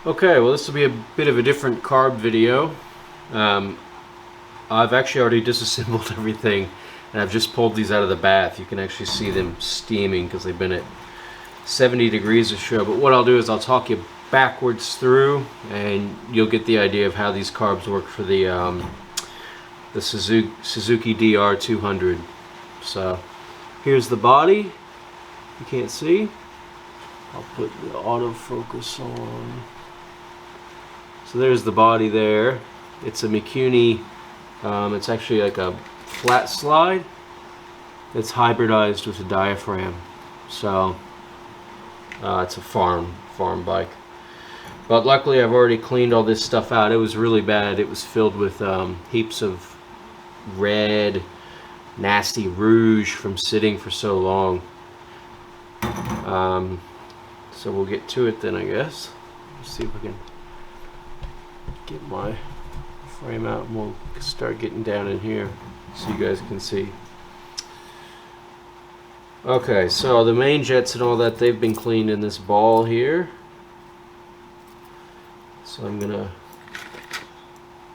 Okay, well this will be a bit of a different carb video. I've actually already disassembled everything and I've just pulled these out of the bath. You can actually see them steaming because they've been at 70 degrees or so. But what I'll do is I'll talk you backwards through and you'll get the idea of how these carbs work for the Suzuki DR200. So here's the body. You can't see. I'll put the autofocus on. So there's the body there. It's a Mikuni, it's actually like a flat slide that's hybridized with a diaphragm. So it's a farm bike. But luckily I've already cleaned all this stuff out. It was really bad. It was filled with heaps of red, nasty rouge from sitting for so long. So we'll get to it then, I guess. Let's see if we can get my frame out and we'll start getting down in here so you guys can see. Okay, so the main jets and all that, they've been cleaned in this ball here. So I'm gonna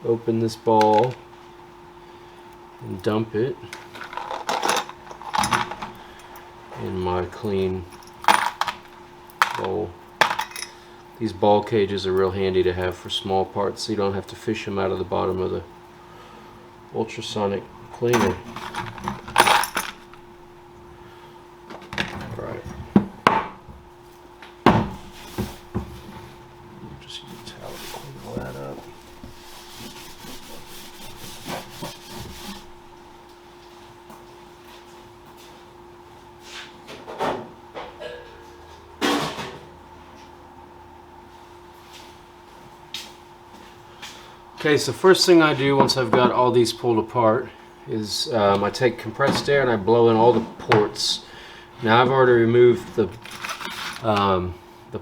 open this ball and dump it in my clean bowl. These ball cages are real handy to have for small parts so you don't have to fish them out of the bottom of the ultrasonic cleaner. Alright. Just use a towel to clean all that up. Okay, so first thing I do once I've got all these pulled apart is I take compressed air and I blow in all the ports. Now I've already removed the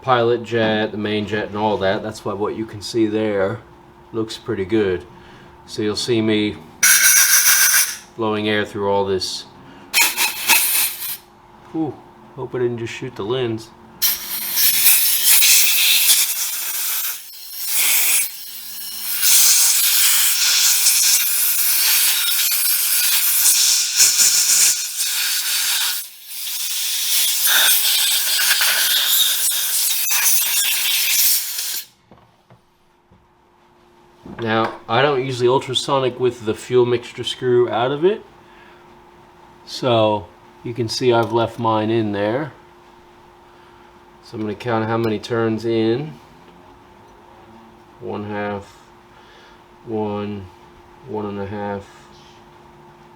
pilot jet, the main jet, and all that. That's why what you can see there looks pretty good. So you'll see me blowing air through all this. Ooh, hope I didn't just shoot the lens. Now, I don't usually ultrasonic with the fuel mixture screw out of it, so you can see I've left mine in there. So I'm going to count how many turns in. 1/2, 1, 1.5,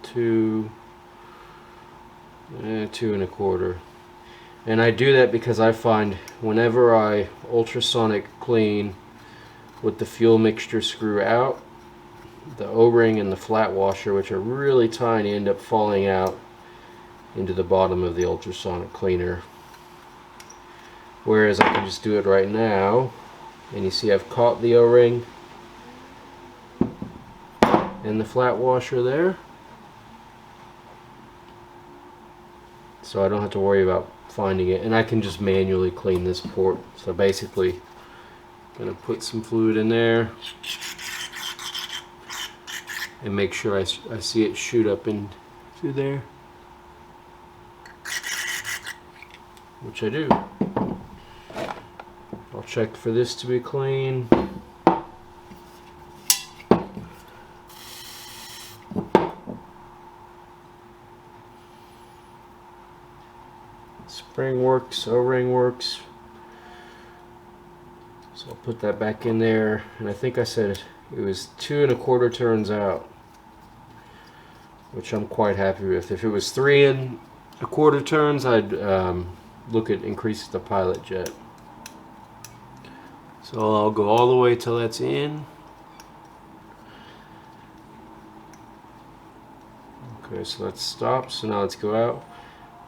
2, 2 1/4. And I do that because I find whenever I ultrasonic clean with the fuel mixture screw out, the O-ring and the flat washer, which are really tiny, end up falling out into the bottom of the ultrasonic cleaner. Whereas I can just do it right now, and you see I've caught the O-ring and the flat washer there, so I don't have to worry about finding it, and I can just manually clean this port. So basically gonna put some fluid in there and make sure I see it shoot up in through there, which I do. I'll check for this to be clean. Spring works, O-ring works. So I'll put that back in there, and I think I said it was 2 1/4 turns out, which I'm quite happy with. If it was 3 1/4 turns, I'd look at increasing the pilot jet. So I'll go all the way till that's in. Okay, so let's stop. So now let's go out.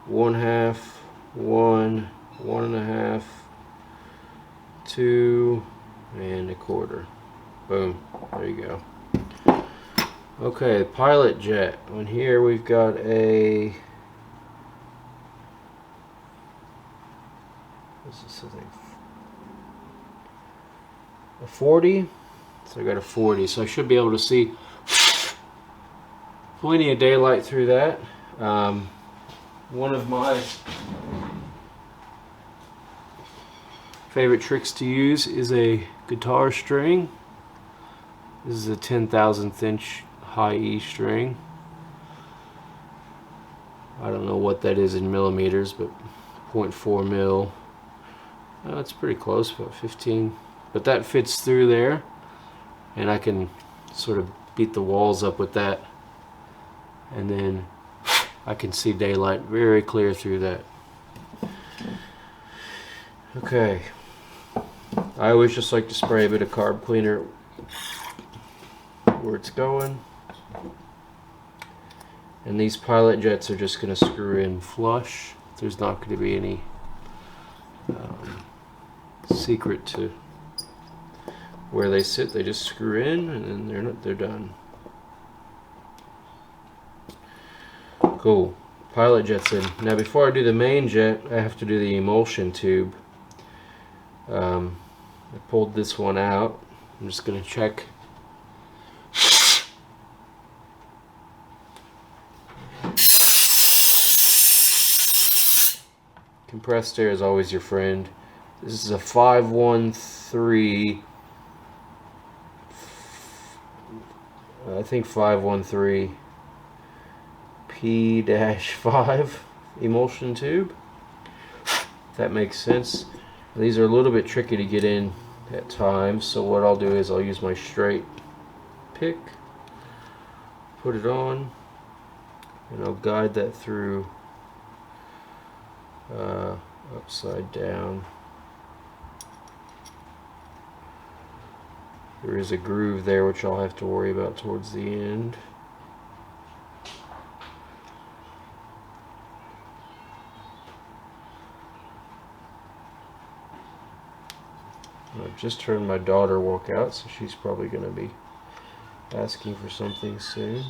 1/2, 1, 1.5, 2 1/4. Boom. There you go. Okay, pilot jet. On here we've got a. What's this thing? a 40. So I got a 40, so I should be able to see plenty of daylight through that. One of my favorite tricks to use is a guitar string. This is a 10,000th inch high E string. I don't know what that is in millimeters, but 0.4 mil. It's pretty close, about 15. But that fits through there, and I can sort of beat the walls up with that, and then I can see daylight very clear through that. Okay, I always just like to spray a bit of carb cleaner where it's going, and these pilot jets are just going to screw in flush. There's not going to be any secret to where they sit. They just screw in, and then they're done. Cool. Pilot jet's in. Now before I do the main jet, I have to do the emulsion tube. I pulled this one out. I'm just going to check. Compressed air is always your friend. This is a 513, I think 513 P-5 emulsion tube, if that makes sense. These are a little bit tricky to get in at times, so what I'll do is I'll use my straight pick, put it on, and I'll guide that through upside down. There is a groove there which I'll have to worry about towards the end. I've just heard my daughter walk out, so she's probably going to be asking for something soon.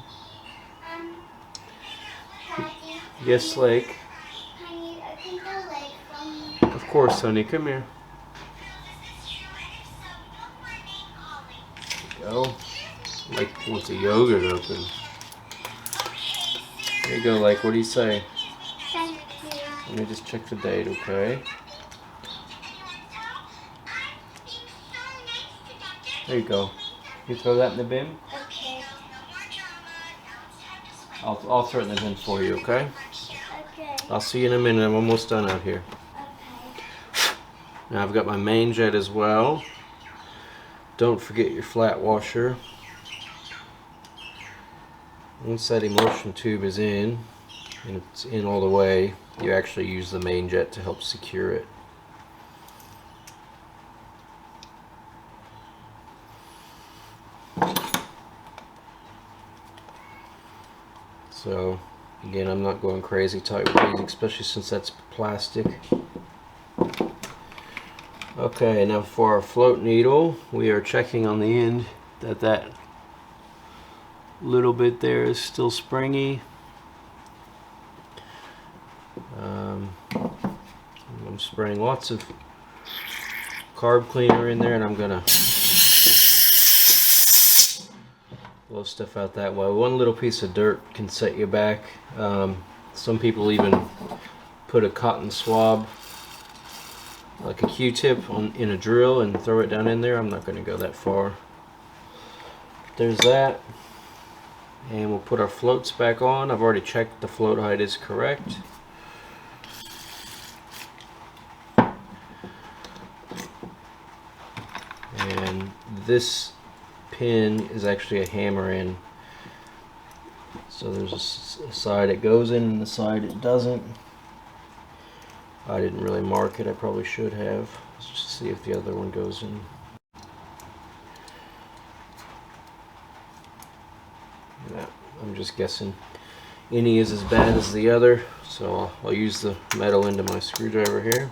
Daddy, Yes, Lake. honey, I think I like from. Of course, honey. Come here. Go. Like wants a yogurt open. There you go, Like. What do you say? Thank you. Let me just check the date, okay? There you go. You throw that in the bin? Okay. I'll throw it in the bin for you, okay? Okay. I'll see you in a minute. I'm almost done out here. Okay. Now I've got my main jet as well. Don't forget your flat washer. Once that emulsion tube is in, and it's in all the way, you actually use the main jet to help secure it. So again, I'm not going crazy tight with these, especially since that's plastic. Okay, now for our float needle, we are checking on the end that little bit there is still springy. I'm spraying lots of carb cleaner in there, and I'm gonna blow stuff out that way. One little piece of dirt can set you back. Some people even put a cotton swab, like a Q-tip, in a drill and throw it down in there. I'm not going to go that far. There's that. And we'll put our floats back on. I've already checked the float height is correct. And this pin is actually a hammer in. So there's a side it goes in and the side it doesn't. I didn't really mark it. I probably should have. Let's just see if the other one goes in. Yeah, I'm just guessing. Any is as bad as the other, so I'll use the metal end of my screwdriver here.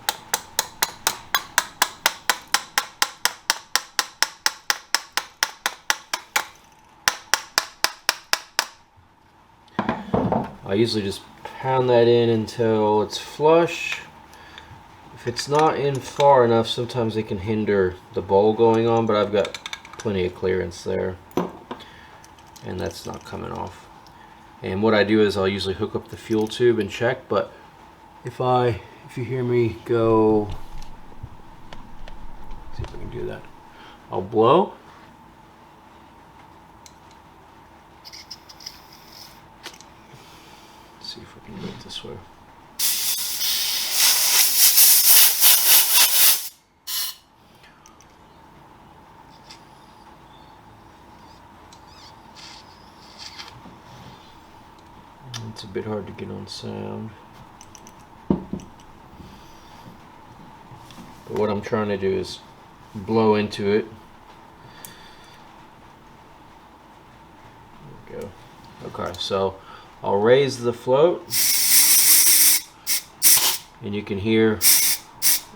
I usually just pound that in until it's flush. If it's not in far enough, sometimes it can hinder the bowl going on, but I've got plenty of clearance there, and that's not coming off. And what I do is I'll usually hook up the fuel tube and check, but if you hear me go, see if I can do that. I'll blow. Let's see if I can do it this way. It's a bit hard to get on sound. But what I'm trying to do is blow into it. There we go. Okay, so I'll raise the float and you can hear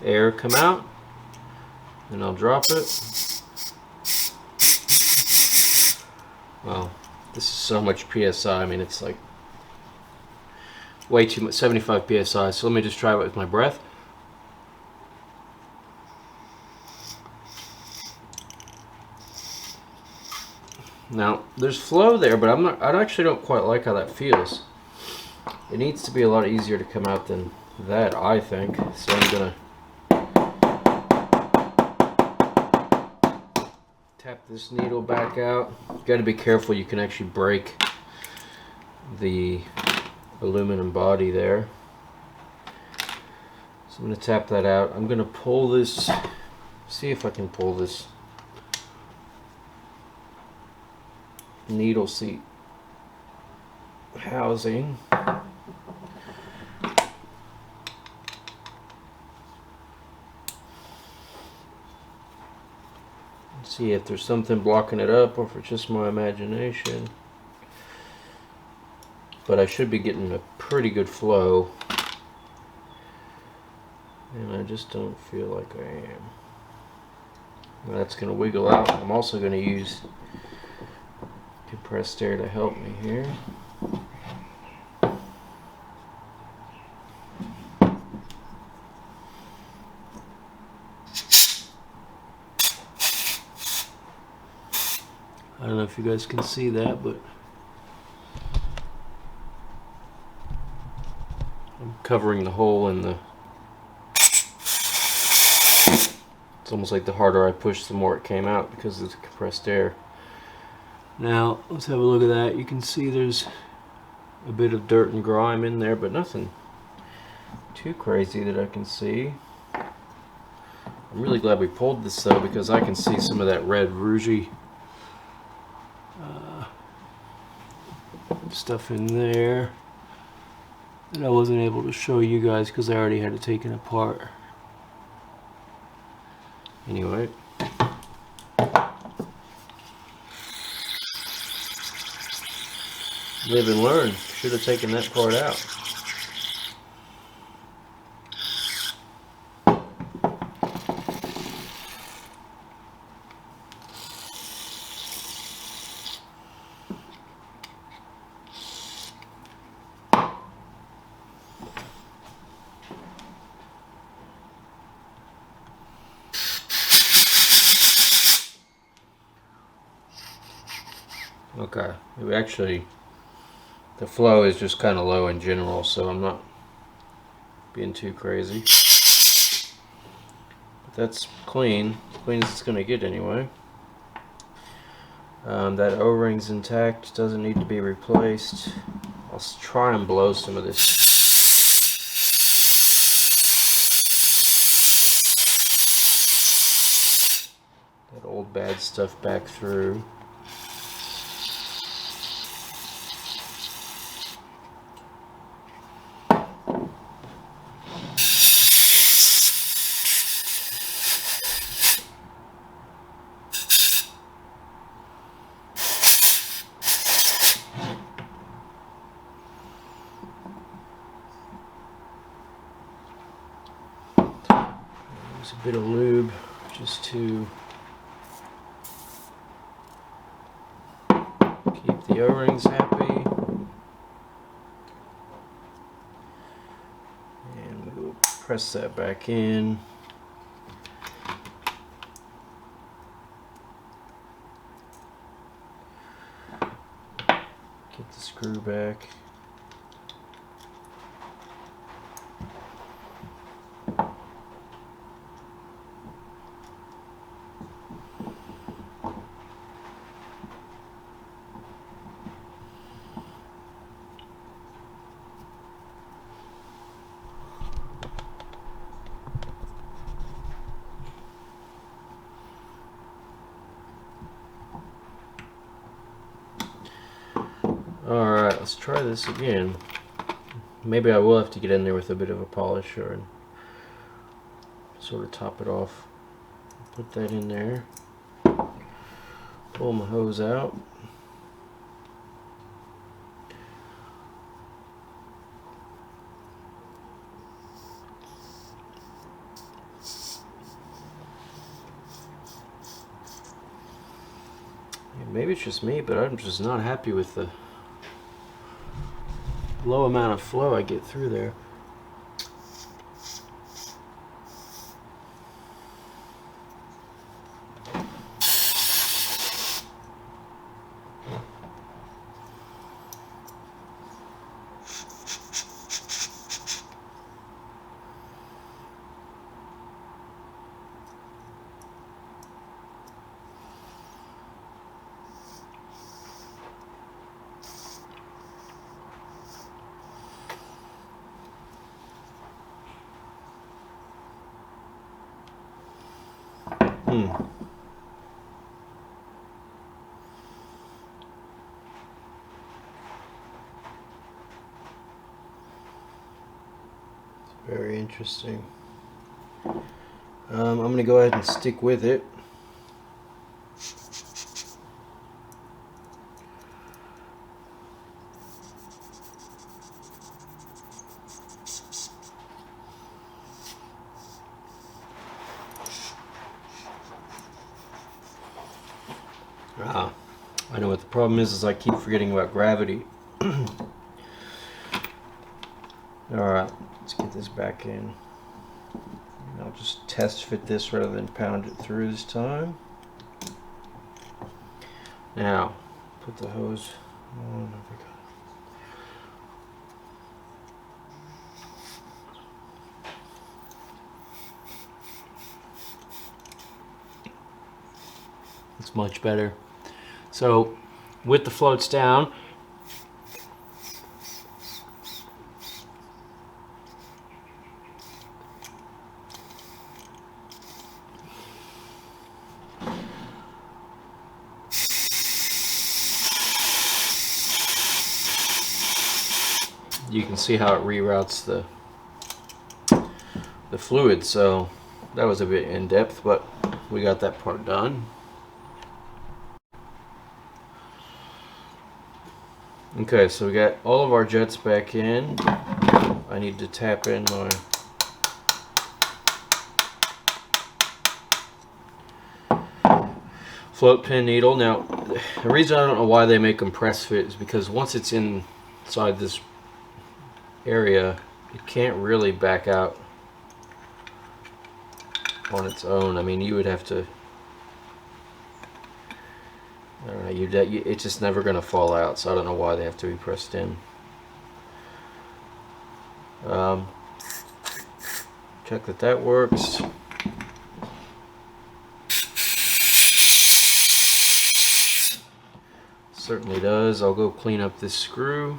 air come out, and I'll drop it. Wow, this is so much PSI. I mean, it's like way too much, 75 PSI. So let me just try it with my breath. Now, there's flow there, but I actually don't quite like how that feels. It needs to be a lot easier to come out than that, I think. So I'm gonna tap this needle back out. You gotta be careful, you can actually break the aluminum body there. So I'm gonna tap that out. I'm gonna pull this, see if I can pull this needle seat housing. See if there's something blocking it up or if it's just my imagination. But I should be getting a pretty good flow, and I just don't feel like I am. That's going to wiggle out. I'm also going to use compressed air to help me here. I don't know if you guys can see that, but I'm covering the hole in the... It's almost like the harder I pushed, the more it came out because of the compressed air. Now, let's have a look at that. You can see there's a bit of dirt and grime in there, but nothing too crazy that I can see. I'm really glad we pulled this though, because I can see some of that red rougey stuff in there that I wasn't able to show you guys because I already had it taken apart. Anyway, live and learn. Should have taken that part out. Okay, we actually, the flow is just kind of low in general, so I'm not being too crazy. But that's clean as it's going to get anyway. That O-ring's intact, doesn't need to be replaced. I'll try and blow some of this. That old bad stuff back through. There's a bit of lube just to keep the O-rings happy. And we'll press that back in. Get the screw back. Alright, let's try this again. Maybe I will have to get in there with a bit of a polisher and sort of top it off. Put that in there. Pull my hose out. Maybe it's just me, but I'm just not happy with the low amount of flow I get through there. It's very interesting. I'm going to go ahead and stick with it. I know what the problem is I keep forgetting about gravity. Alright, let's get this back in. And I'll just test fit this rather than pound it through this time. Now, put the hose on. It's much better. So, with the floats down, you can see how it reroutes the fluid. So that was a bit in depth, but we got that part done. Okay, so we got all of our jets back in. I need to tap in my float pin needle. Now, the reason I don't know why they make them press fit is because once it's inside this area, it can't really back out on its own. I mean, you would have to, I don't know, it's just never going to fall out, so I don't know why they have to be pressed in. Check that works. Certainly does. I'll go clean up this screw.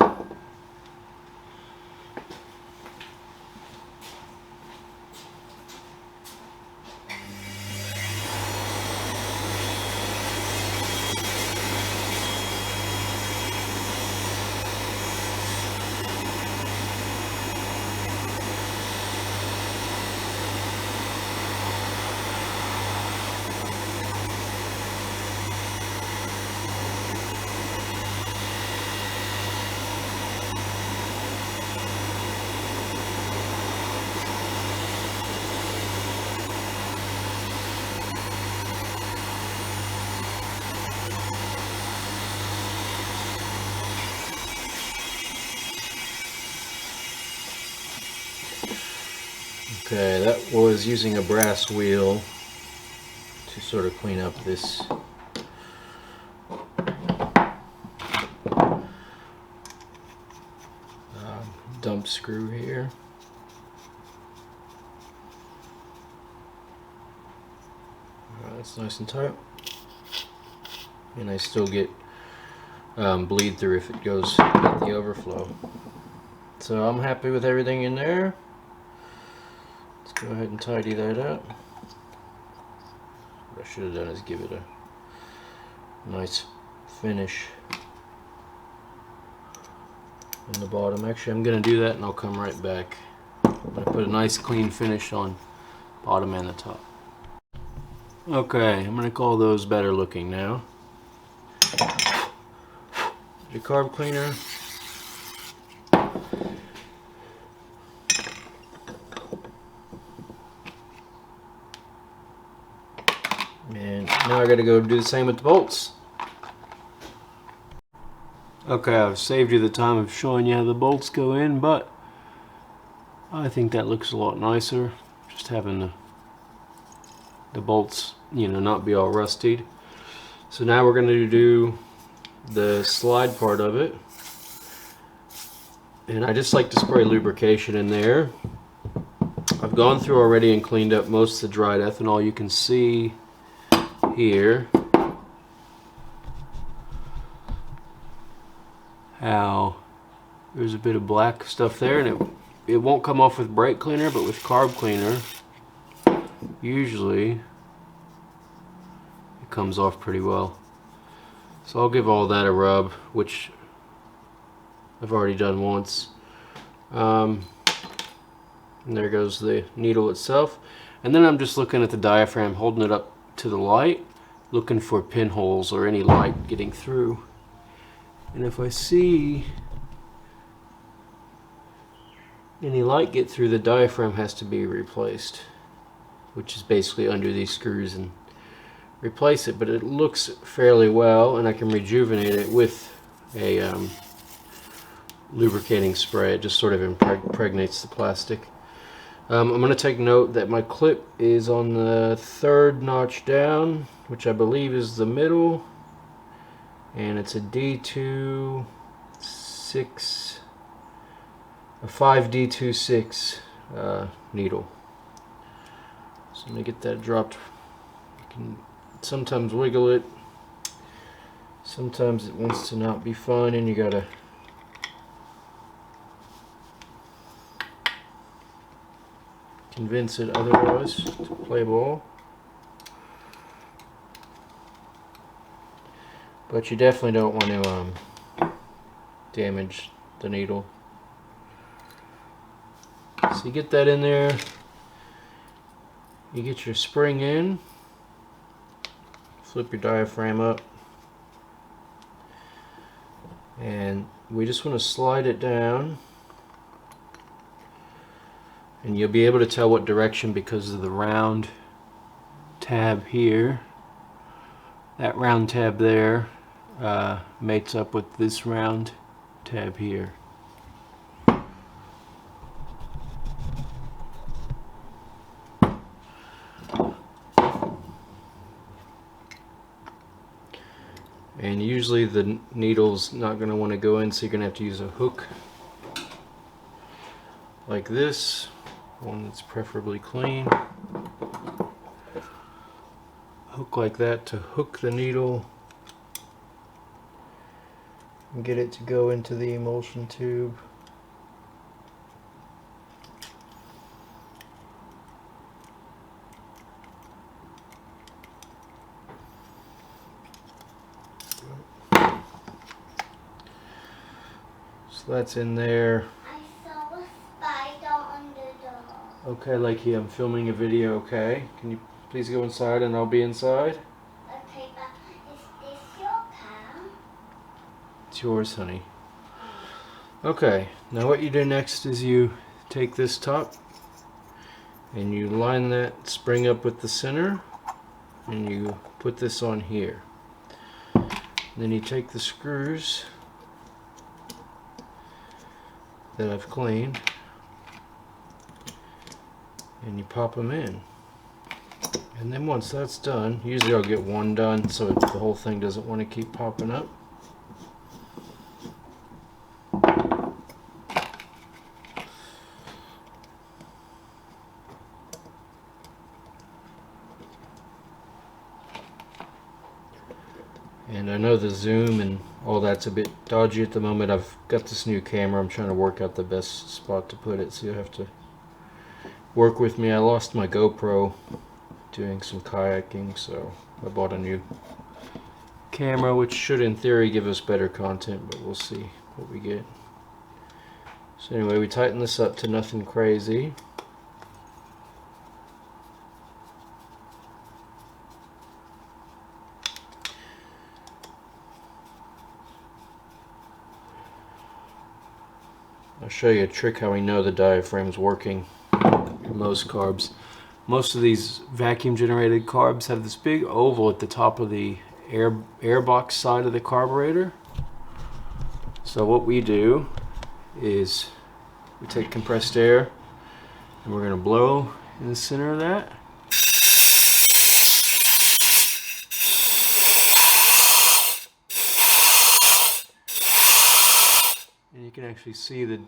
Okay, that was using a brass wheel to sort of clean up this dump screw here. That's nice and tight, and I still get bleed through if it goes at the overflow. So I'm happy with everything in there. Let's go ahead and tidy that up. What I should have done is give it a nice finish on the bottom. Actually, I'm going to do that and I'll come right back. I'm going to put a nice clean finish on bottom and the top. Okay, I'm going to call those better looking now. The carb cleaner. And now I got to go do the same with the bolts. Okay, I've saved you the time of showing you how the bolts go in, but I think that looks a lot nicer. Just having the bolts, you know, not be all rusted. So now we're going to do the slide part of it. And I just like to spray lubrication in there. I've gone through already and cleaned up most of the dried ethanol. You can see here how there's a bit of black stuff there, and it won't come off with brake cleaner, but with carb cleaner usually it comes off pretty well. So I'll give all that a rub, which I've already done once. And there goes the needle itself, and then I'm just looking at the diaphragm, holding it up to the light, looking for pinholes or any light getting through. And if I see any light get through, the diaphragm has to be replaced, which is basically under these screws and replace it. But it looks fairly well, and I can rejuvenate it with a lubricating spray. It just sort of impregnates the plastic. I'm going to take note that my clip is on the third notch down, which I believe is the middle, and it's a D26, a 5D26 needle. So let me get that dropped. You can sometimes wiggle it, sometimes it wants to not be fine, and you gotta convince it otherwise to play ball. But you definitely don't want to damage the needle. So you get that in there, you get your spring in, flip your diaphragm up, and we just want to slide it down. And you'll be able to tell what direction because of the round tab here. That round tab there mates up with this round tab here. And usually the needle's not going to want to go in, so you're going to have to use a hook like this. One that's preferably clean. Hook like that to hook the needle and get it to go into the emulsion tube. So that's in there. Okay, Lakey, I'm filming a video, okay? Can you please go inside and I'll be inside? Okay, but is this your car? It's yours, honey. Okay, now what you do next is you take this top and you line that spring up with the center and you put this on here. Then you take the screws that I've cleaned and you pop them in. And then once that's done, usually I'll get one done so the whole thing doesn't want to keep popping up. And I know the zoom and all that's a bit dodgy at the moment. I've got this new camera. I'm trying to work out the best spot to put it, so you'll have to work with me. I lost my GoPro doing some kayaking, so I bought a new camera, which should in theory give us better content, but we'll see what we get. So anyway, we tighten this up to nothing crazy. I'll show you a trick how we know the diaphragm's working for most carbs. Most of these vacuum generated carbs have this big oval at the top of the air box side of the carburetor. So what we do is we take compressed air and we're going to blow in the center of that. And you can actually see the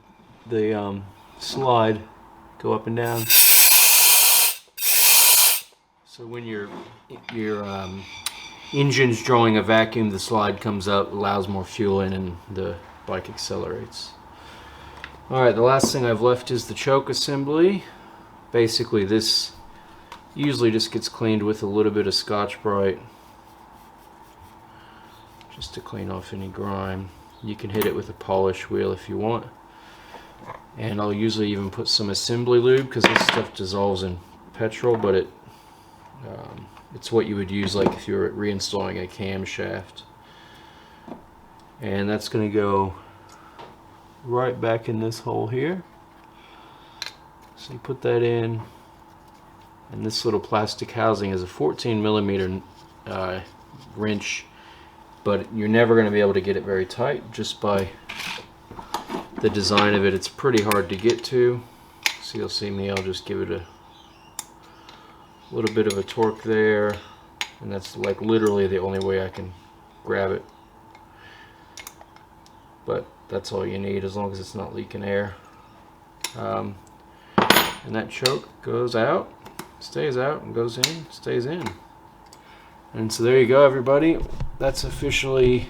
slide go up and down. So when your engine's drawing a vacuum, the slide comes up, allows more fuel in, and the bike accelerates. Alright, the last thing I've left is the choke assembly. Basically this usually just gets cleaned with a little bit of Scotch-Brite, just to clean off any grime. You can hit it with a polish wheel if you want. And I'll usually even put some assembly lube because this stuff dissolves in petrol, but it's what you would use like if you were reinstalling a camshaft. And that's going to go right back in this hole here. So you put that in, and this little plastic housing is a 14mm wrench, but you're never going to be able to get it very tight just by the design of it. It's pretty hard to get to. So you'll see me, I'll just give it a little bit of a torque there, and that's like literally the only way I can grab it. But that's all you need as long as it's not leaking air. And that choke goes out, stays out, and goes in, stays in. And so there you go, everybody. That's officially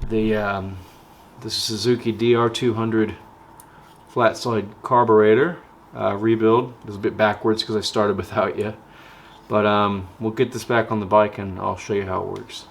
the Suzuki DR200 flat side carburetor rebuild. It was a bit backwards because I started without you, but we'll get this back on the bike and I'll show you how it works.